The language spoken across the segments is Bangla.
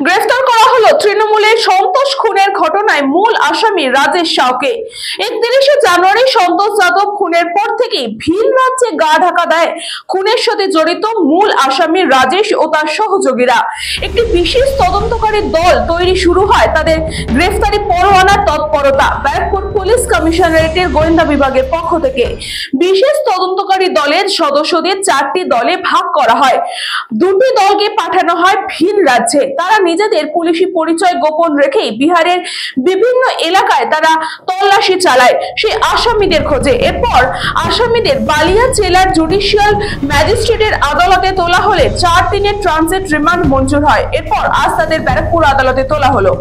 গ্রেফতার করা হলো তৃণমূলের সন্তোষ খুনের ঘটনায় মূল আসামি রাজেশ সাউকে। 31শে জানুয়ারি সন্তোষ যাদব খুনের পর থেকে ভিন রাজ্যে গা ঢাকা দেয় খুনের সাথে জড়িত মূল আসামি রাজেশ ও তার সহযোগীরা। একটি বিশেষ তদন্তকারী দল তৈরি শুরু হয় তাদের গ্রেফতারি পরোয়ানার তৎপরতা। ব্যারাকপুর পুলিশ কমিশনারেটের গোয়েন্দা বিভাগের পক্ষ থেকে বিশেষ তদন্তকারী দলের সদস্যদের 4টি দলে ভাগ করা হয়। 2টি দলকে পাঠানো হয় ভিন রাজ্যে। তারা নিজেদের পুলিশি পরিচয় গোপন রেখেই বিহারের বিভিন্ন এলাকায় তারা তল্লাশি চালায় সেই আসামিদের খোঁজে। এরপর আসামিদের বালিয়া জেলার জুডিশিয়াল ম্যাজিস্ট্রেটের আদালতে তোলা হলে 4 দিনের ট্রানজিট রিমান্ড মঞ্জুর হয়। এরপর আজ তাদের ব্যারাকপুর আদালতে তোলা হলো।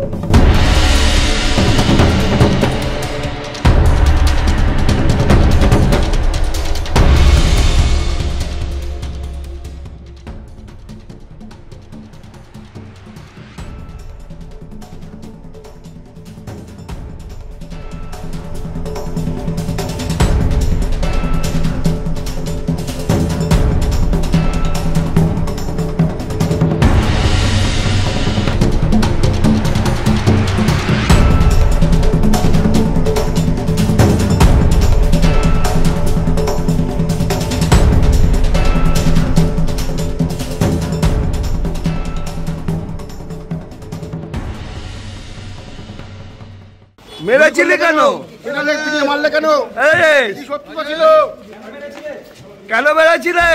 মেরেছিলে কেন? মারলে কেন? কেন মেরেছিলে?